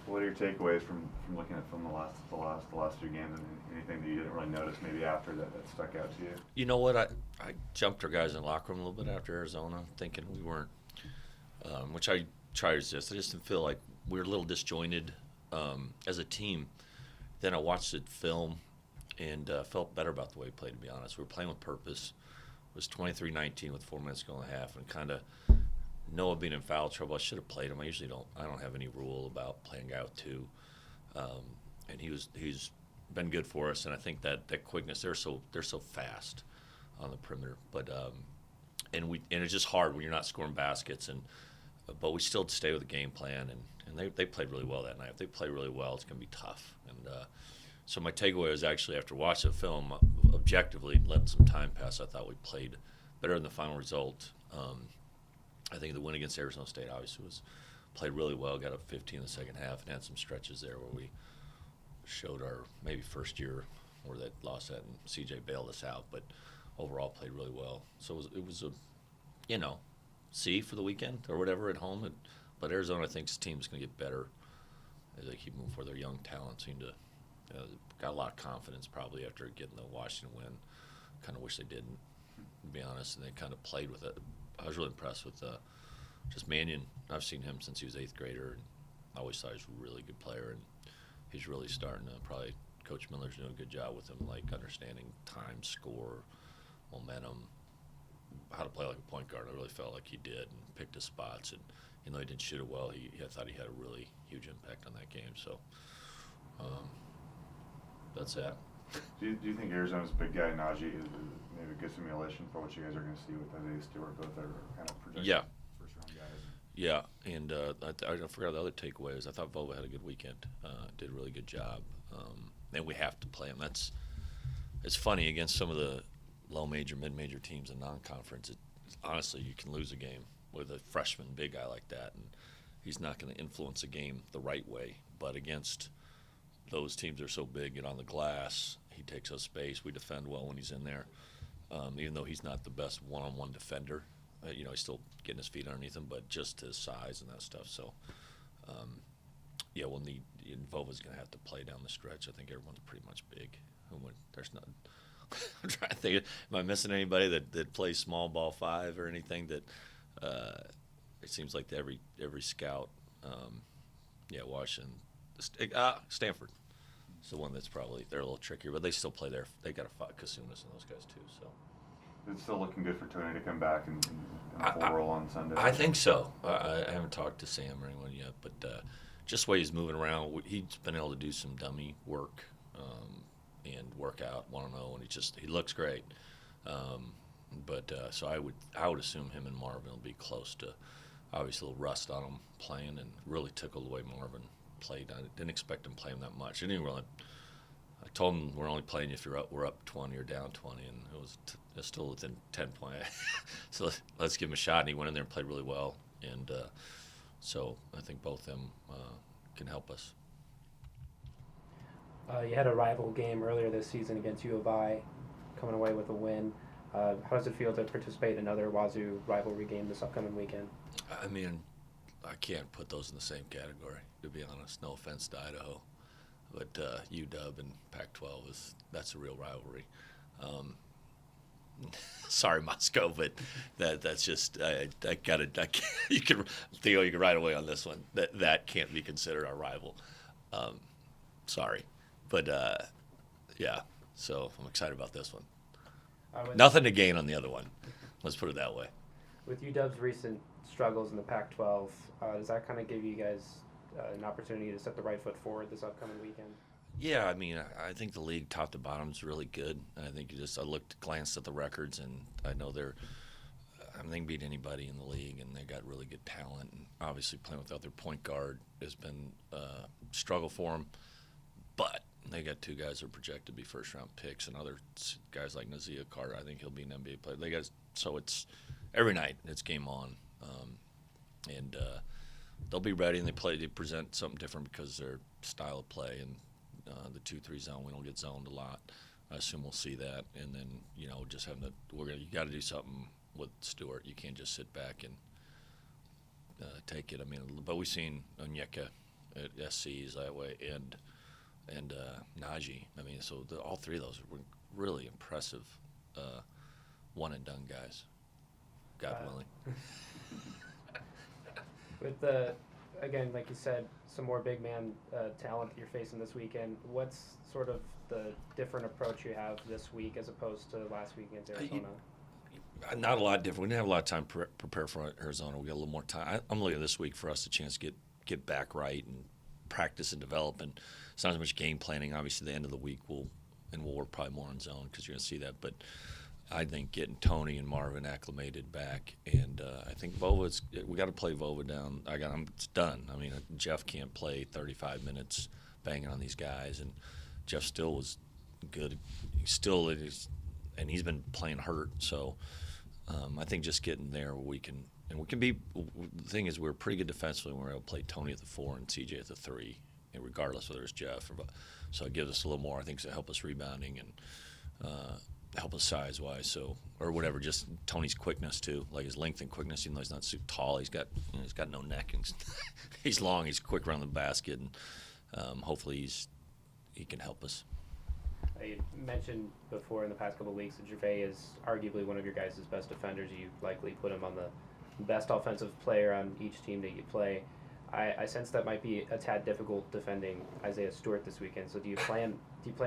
What are your takeaways from looking at film the last few games, and anything that you didn't really notice maybe after that stuck out to you? You know what? I jumped our guys in the locker room a little bit after Arizona, thinking we weren't, which I try to resist. I just didn't feel like we were a little disjointed as a team. Then I watched the film and felt better about the way we played, to be honest. We were playing with purpose. It was 23-19 with 4 minutes to go in the half, and kind of Noah being in foul trouble. I should have played him. I don't have any rule about playing a guy with two. And he's been good for us, and I think that quickness, they're so fast on the perimeter. But and it's just hard when you're not scoring baskets, but we still stay with the game plan, and they played really well that night. If they play really well, it's going to be tough. And so my takeaway was actually after watching the film, objectively, letting some time pass, I thought we played better than the final result. I think the win against Arizona State obviously played really well, got up 15 in the second half, and had some stretches there where we showed our maybe first year where that lost that and CJ bailed us out, but overall played really well. So it was a C for the weekend or whatever at home. But Arizona, I think, team's going to get better as they keep moving forward. Their young talent seem to got a lot of confidence probably after getting the Washington win. Kind of wish they didn't, to be honest, and they kind of played with it. I was really impressed with just Mannion. I've seen him since he was 8th grader, and I always thought he was a really good player, and he's really starting to probably Coach Miller's doing a good job with him, like understanding time, score, momentum, how to play like a point guard. I really felt like he did and picked his spots, and even though he didn't shoot it well, I thought he had a really huge impact on that game. So that's that. Do you think Arizona's big guy Najee is maybe a good simulation for what you guys are going to see with Isaiah Stewart? Both are kind of projected first-round guys. Yeah, and I forgot the other takeaway is I thought Vova had a good weekend. Did a really good job, and we have to play him. It's funny against some of the low-major, mid-major teams in non-conference. Honestly, you can lose a game with a freshman big guy like that, and he's not going to influence a game the right way. But against those teams that are so big and on the glass, he takes up space. We defend well when he's in there, even though he's not the best one-on-one defender. He's still getting his feet underneath him, but just his size and that stuff. So, we'll need. Vova's going to have to play down the stretch. I think everyone's pretty much big. There's not. I'm trying to think. Am I missing anybody that plays small ball 5 or anything that? It seems like every scout. Washington. Stanford. It's the one that's probably they're a little trickier, but they still play there. They got to fight Kasunas and those guys too. So it's still looking good for Tony to come back and full roll on Sunday. I think so. I haven't talked to Sam or anyone yet, but just the way he's moving around, he's been able to do some dummy work and work out 1-0, and he looks great. So I would assume him and Marvin will be close to. Obviously, a little rust on him playing, and really tickled the way Marvin played. I didn't expect him to play him that much. I told him we're only playing if we're up 20 or down 20, and it was still within 10 points. So let's give him a shot. And he went in there and played really well, and so I think both of them can help us. You had a rival game earlier this season against U of I, coming away with a win. How does it feel to participate in another Wazoo rivalry game this upcoming weekend? I mean, I can't put those in the same category, to be honest. No offense to Idaho, but UW and Pac-12 that's a real rivalry. Sorry, Moscow, but that's just you can Theo, you can right away on this one. That can't be considered our rival. Sorry, but yeah. So I'm excited about this one. Nothing to gain on the other one. Let's put it that way. With UW's recent struggles in the Pac-12, does that kind of give you guys an opportunity to set the right foot forward this upcoming weekend? Yeah, I mean, I think the league top to bottom is really good. I think glanced at the records, and I know they can beat anybody in the league, and they got really good talent. And obviously, playing without their point guard has been a struggle for them. But they got 2 guys that are projected to be first-round picks, and other guys like Nazia Carter. I think he'll be an NBA player. So it's every night it's game on, and they'll be ready. And they present something different because their style of play and the 2-3 zone. We don't get zoned a lot. I assume we'll see that, and then just having you got to do something with Stewart. You can't just sit back and take it. I mean, but we've seen Onyeka at SC's that way, and Najee. I mean, so all three of those were really impressive one-and-done guys, God willing. With again, like you said, some more big man talent that you're facing this weekend, what's sort of the different approach you have this week as opposed to last week against Arizona? Not a lot different. We didn't have a lot of time to prepare for Arizona. We got a little more time. I'm looking at this week for us a chance to get back right and practice and develop. And it's not as much game planning. Obviously, the end of the week we'll work probably more on zone because you're going to see that. But I think getting Tony and Marvin acclimated back, and I think we got to play Vova down. It's done. I mean, Jeff can't play 35 minutes banging on these guys, and Jeff still was good. He still is, and he's been playing hurt. So I think just getting there where we can be. The thing is, we're pretty good defensively when we're able to play Tony at the 4 and CJ at the 3, and regardless whether it's Jeff so it gives us a little more. I think to help us rebounding and help us size-wise, or whatever. Just Tony's quickness too, like his length and quickness. Even though he's not super tall, he's got no neck, and he's long. He's quick around the basket, and hopefully he can help us. You mentioned before in the past couple of weeks that Gervais is arguably one of your guys' best defenders. You likely put him on the best offensive player on each team that you play. I sense that might be a tad difficult defending Isaiah Stewart this weekend. So do you plan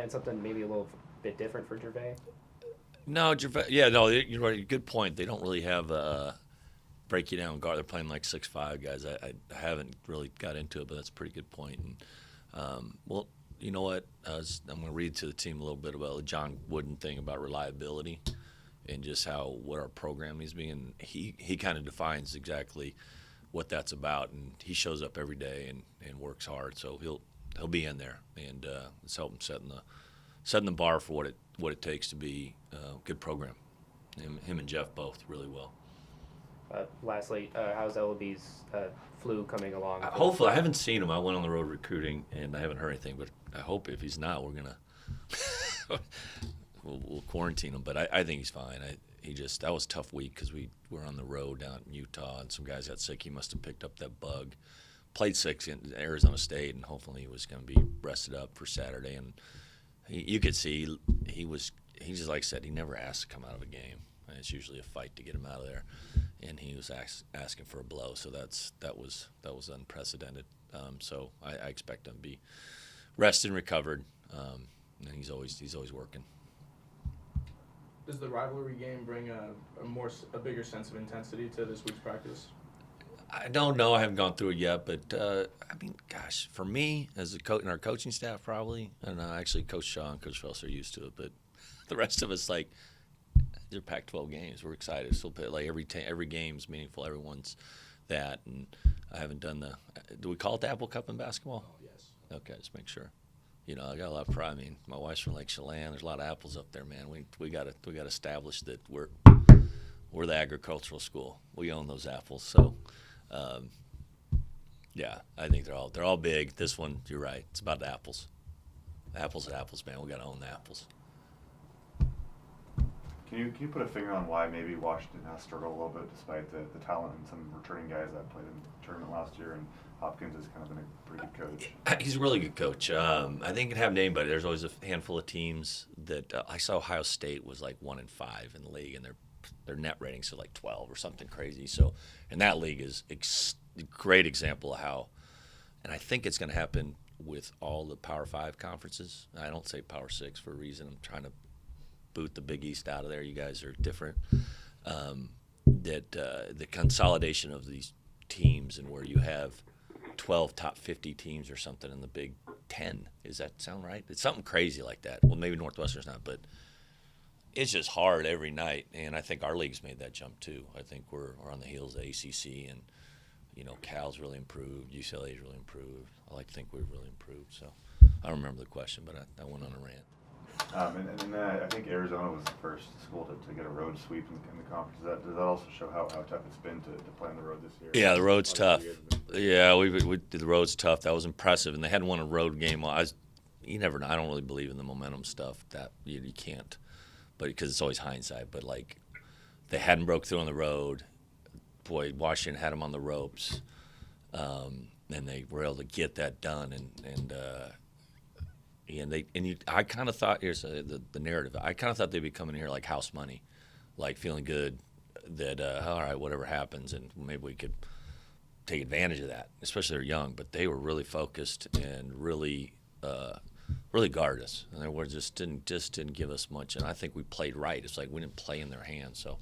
something maybe a little bit different for Gervais? No, Gervais. Yeah, no, you're right. Good point. They don't really have break you down guard. They're playing like 6'5" guys. I haven't really got into it, but that's a pretty good point. And well, you know what? I'm going to read to the team a little bit about the John Wooden thing about reliability and just what our program is being. And he kind of defines exactly what that's about, and he shows up every day and works hard. So he'll be in there, and let's help him setting the bar for what it takes to be a good program. Him and Jeff both really well. Lastly, how's Ellaby's flu coming along? Hopefully, I haven't seen him. I went on the road recruiting, and I haven't heard anything. But I hope if he's not, we're gonna we'll quarantine him. But I think he's fine. That was a tough week because we were on the road down in Utah, and some guys got sick. He must have picked up that bug. Played 6 in Arizona State, and hopefully he was going to be rested up for Saturday. And you could see he just, like I said, he never asked to come out of a game. It's usually a fight to get him out of there, and he was asking for a blow. So that was unprecedented. So I expect him to be rested and recovered, and he's always working. Does the rivalry game bring a bigger sense of intensity to this week's practice? I don't know. I haven't gone through it yet, but I mean, gosh, for me as a coach and our coaching staff, probably. And actually, Coach Shaw and Coach Phelps are used to it, but the rest of us, like, they're Pac-12 games. We're excited. Still play, like every game's meaningful. Everyone's that, and I haven't done do we call it the Apple Cup in basketball? Oh, yes. Okay, just make sure. You know, I got a lot of pride. I mean, my wife's from Lake Chelan. There's a lot of apples up there, man. We got to establish that we're the agricultural school. We own those apples. So, yeah, I think they're all big. This one, you're right. It's about the apples. Apples, man. We got to own the apples. Can you put a finger on why maybe Washington has struggled a little bit despite the talent and some returning guys that played in the tournament last year, and Hopkins has kind of been a pretty good coach? He's a really good coach. I think he can have name, but there's always a handful of teams that I saw. Ohio State was like 1-5 in the league, and their net ratings are like 12 or something crazy. So, and that league is a great example of how, and I think it's going to happen with all the Power 5 conferences. I don't say Power 6 for a reason. I'm trying to boot the Big East out of there. You guys are different. The consolidation of these teams and where you have 12 top 50 teams or something in the Big 10. Does that sound right? It's something crazy like that. Well, maybe Northwestern's not, but it's just hard every night. And I think our league's made that jump too. I think we're on the heels of the ACC, and Cal's really improved. UCLA's really improved. I like to think we've really improved. So I don't remember the question, but I went on a rant. And then I think Arizona was the first school to get a road sweep in the conference. Does that also show how tough it's been to play on the road this year? Yeah, the road's tough. Yeah, the road's tough. That was impressive, and they hadn't won a road game. You never know. I don't really believe in the momentum stuff. That you can't, but because it's always hindsight. But like, they hadn't broke through on the road. Boy, Washington had them on the ropes. and they were able to get that done. I kind of thought, here's the narrative. I kind of thought they'd be coming here like house money, like feeling good that all right, whatever happens, and maybe we could take advantage of that. Especially they're young, but they were really focused and really guarded us, and they were just didn't give us much. And I think we played right. It's like we didn't play in their hands, so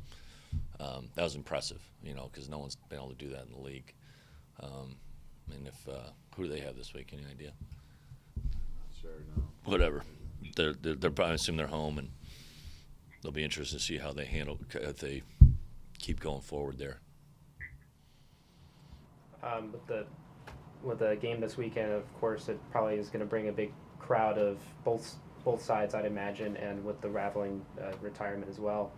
that was impressive, because no one's been able to do that in the league. And if who do they have this week? Any idea? Sure, no. Whatever. They're probably assume they're home, and they'll be interested to see how they handle if they keep going forward there. With the game this weekend, of course, it probably is going to bring a big crowd of both sides, I'd imagine, and with the Raveling retirement as well.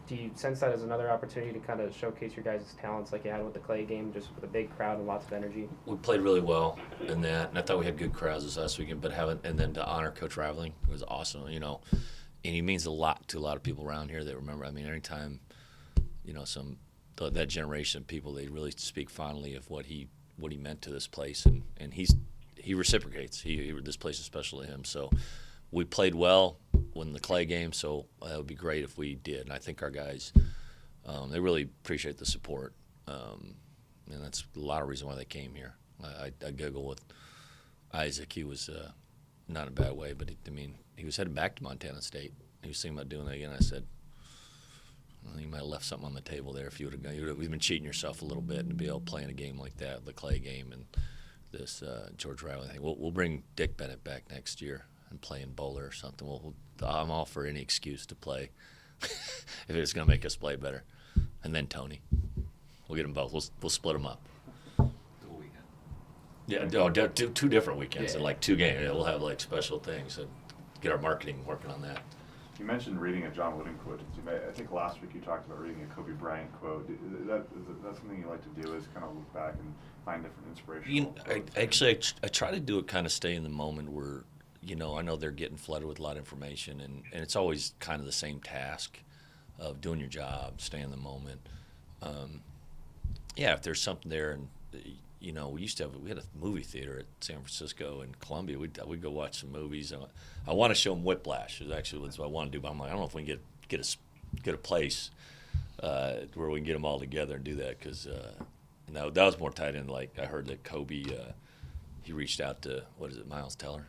Do you sense that as another opportunity to kind of showcase your guys' talents like you had with the Clay game, just with a big crowd and lots of energy? We played really well in that, and I thought we had good crowds this last weekend. And then to honor Coach Raveling was awesome, and he means a lot to a lot of people around here that remember. I mean, anytime, that generation of people, they really speak fondly of what he meant to this place, and he reciprocates. This place is special to him. So we played well in the Clay game, so it would be great if we did. And I think our guys, they really appreciate the support, and that's a lot of reason why they came here. I giggle with Isaac. He was not in a bad way, but he was heading back to Montana State. He was thinking about doing that again. I said, well, you might have left something on the table there if you would have gone. You've been cheating yourself a little bit, and to be able to play in a game like that, the Clay game, and this George Riley thing. We'll bring Dick Bennett back next year and play in bowler or something. I'm all for any excuse to play if it's going to make us play better. And then Tony. We'll get them both. We'll split them up. Yeah, two different weekends and like 2 games. Yeah, we'll have like special things and get our marketing working on that. You mentioned reading a John Wooden quote. I think last week you talked about reading a Kobe Bryant quote. Is that something you like to do, is kind of look back and find different inspirational quotes? I try to do it kind of stay in the moment where, I know they're getting flooded with a lot of information, and it's always kind of the same task of doing your job, stay in the moment. If there's something there, and we had a movie theater at San Francisco and Columbia. We'd go watch some movies. I want to show them Whiplash. Is actually what I want to do, but I'm like, I don't know if we can get a place where we can get them all together and do that, because that was more tied in. Like I heard that Kobe, he reached out to Miles Teller,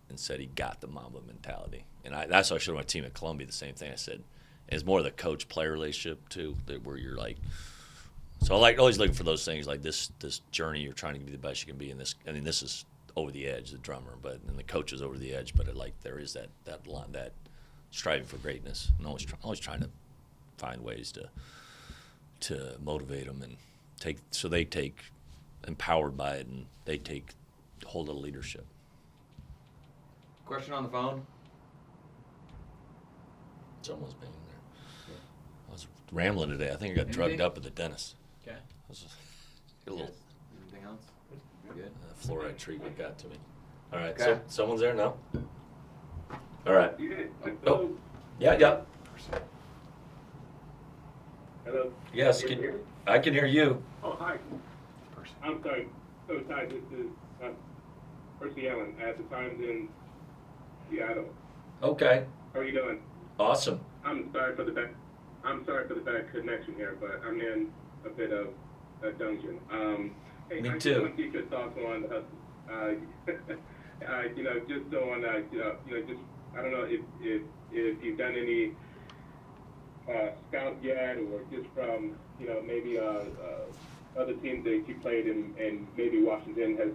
and said he got the Mamba mentality, and that's what I showed my team at Columbia. The same thing I said. It's more the coach-player relationship too, where you're like. So I like always looking for those things, like this journey. You're trying to be the best you can be in this. I mean, this is over the edge, the drummer, and the coach is over the edge. But there is that line, that striving for greatness, and always trying to find ways to motivate them and they take empowered by it, and they take hold of leadership. Question on the phone? Someone's been in there. I was rambling today. I think I got drugged up at the dentist. Okay. A little Anything else? Good. fluoride treatment got to me. All right, Okay. so someone's there now? All right. Oh, yeah. Hello? Yes, Can you hear me? I can hear you. Oh, hi. I'm sorry. So, Ty, this is Percy Allen at the Times in Seattle. Okay, How are you doing? awesome. I'm sorry for the bad connection here, but I'm in a bit of a dungeon. Hey, Me I just too. want to get your thoughts on just on just I don't know if you've done any scouts yet, or just from maybe other teams that you played in, and maybe Washington has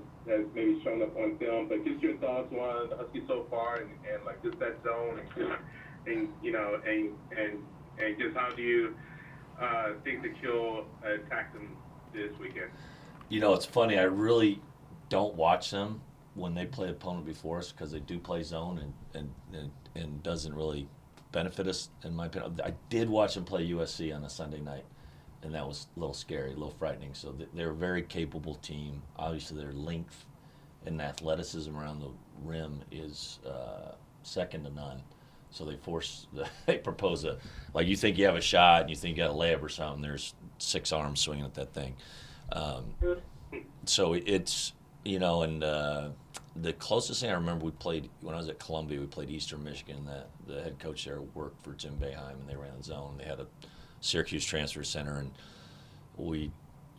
maybe shown up on film, but just your thoughts on the Huskies so far, and like just that zone, and just how do you think that you'll attack them this weekend? It's funny. I really don't watch them when they play opponent before us, because they do play zone and doesn't really benefit us, in my opinion. I did watch them play USC on a Sunday night, and that was a little scary, a little frightening. So they're a very capable team. Obviously, their length and athleticism around the rim is second to none. So they propose like you think you have a shot and you think you got a layup or something, there's 6 arms swinging at that thing. So it's, and the closest thing I remember we played when I was at Columbia, we played Eastern Michigan. The head coach there worked for Jim Boeheim, and they ran the zone. They had a Syracuse transfer center, and we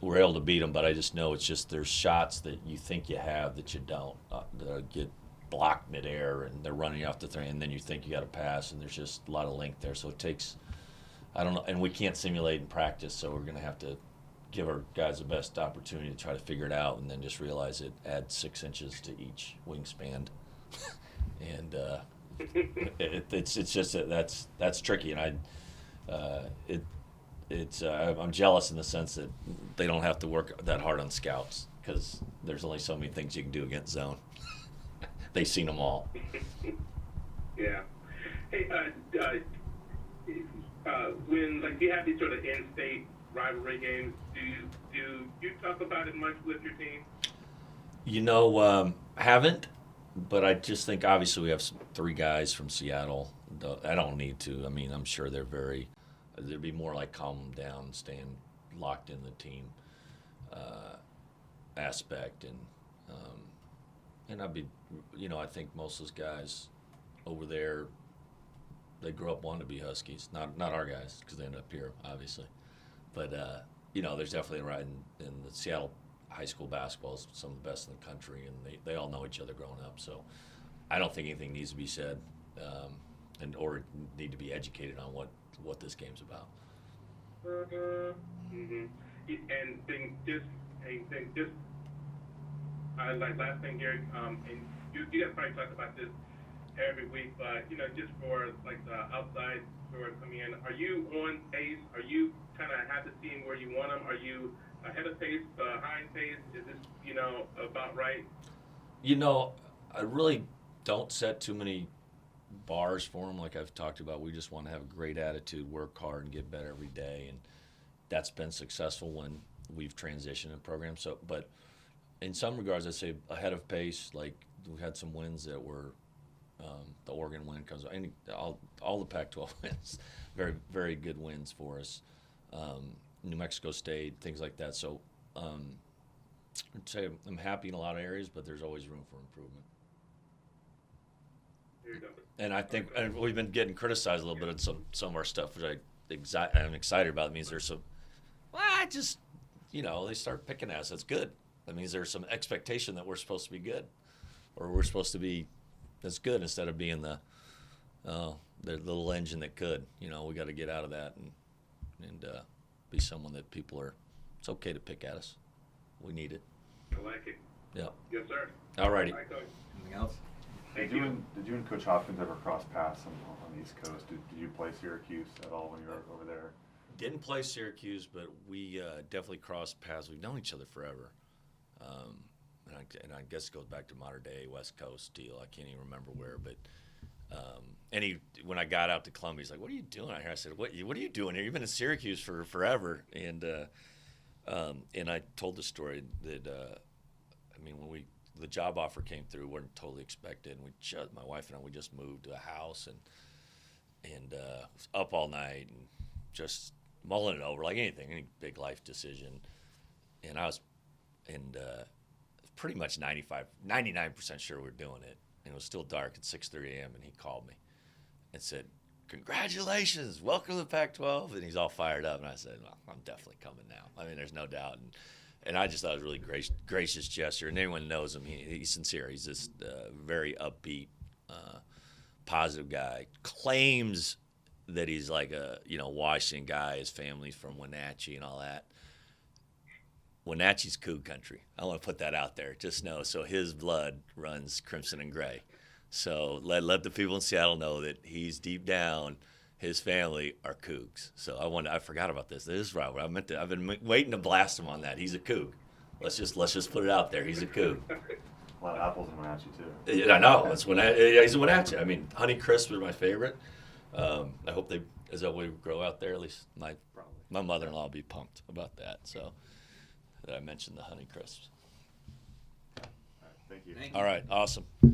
were able to beat them. But I just know it's just there's shots that you think you have that you don't. That get blocked midair, and they're running off the three, and then you think you got to pass, and there's just a lot of length there. So it takes, I don't know, and we can't simulate in practice, so we're going to have to give our guys the best opportunity to try to figure it out, and then just realize it adds 6 inches to each wingspan, and it's just that's tricky, and I'm jealous in the sense that they don't have to work that hard on scouts because there's only so many things you can do against zone. They've seen them all. Yeah. Hey, when you have these sort of in-state rivalry games, do you talk about it much with your team? Haven't, but I just think obviously we have 3 guys from Seattle. I don't need to. I mean, I'm sure they'd be more like calm them down, staying locked in the team aspect, and I'd be, I think most of those guys over there, they grew up wanting to be Huskies. Not our guys because they ended up here, obviously. But, there's definitely right in the Seattle high school basketball is some of the best in the country, and they all know each other growing up. So I don't think anything needs to be said or need to be educated on what this game's about. Mm-hmm. And then just last thing here, and you guys probably talk about this every week, but just for the outside sort of coming in, are you on pace? Are you kind of have the team where you want them? Are you ahead of pace, behind pace? Is this about right? I really don't set too many bars for them like I've talked about. We just want to have a great attitude, work hard, and get better every day, and that's been successful when we've transitioned in programs. So, but in some regards, I'd say ahead of pace. Like we had some wins that were the Oregon win comes. All the Pac-12 wins, very very good wins for us. New Mexico State, things like that. So I'd say I'm happy in a lot of areas, but there's always room for improvement. There you go. And I think we've been getting criticized a little bit on some of our stuff, which I'm excited about. It means there's some, they start picking at us. That's good. That means there's some expectation that we're supposed to be good, or we're supposed to be that's good instead of being the little engine that could. We got to get out of that and be someone that people are. It's okay to pick at us. We need it. I like it. Yeah. Yes, sir. All righty. All right, Coach. Anything else? Thank Did you. you and Coach Hopkins ever cross paths on the East Coast? Did you play Syracuse at all when you were over there? Didn't play Syracuse, but we definitely crossed paths. We've known each other forever. And I guess it goes back to modern day West Coast deal. I can't even remember where, but when I got out to Columbia, he's like, "What are you doing out here?" I said, "What are you doing here? You've been in Syracuse for forever." And I told the story that when the job offer came through, wasn't totally expected, and my wife and I just moved to a house and was up all night and just mulling it over like any big life decision, and I was pretty much 99% sure we're doing it. And it was still dark at 6:30 a.m. and he called me and said, "Congratulations, welcome to the Pac-12." And he's all fired up. And I said, "Well, I'm definitely coming now. I mean, there's no doubt." And I just thought it was a really gracious gesture. And anyone knows him, he's sincere. He's just very upbeat, positive guy. Claims that he's like a Washington guy. His family's from Wenatchee and all that. Wenatchee's Coug country. I want to put that out there. Just know. So his blood runs crimson and gray. So let the people in Seattle know that he's deep down. His family are Cougs. So I forgot about this. This is right. I've been waiting to blast him on that. He's a Coug. Let's just put it out there. He's a Coug. A lot of apples in Wenatchee too. Yeah, I know. He's a Wenatchee. I mean, Honey Crisp is my favorite. I hope as we grow out there, at least my mother-in-law will be pumped about that. So. That I mentioned the Honey Crisps. All right, thank you. All right, awesome.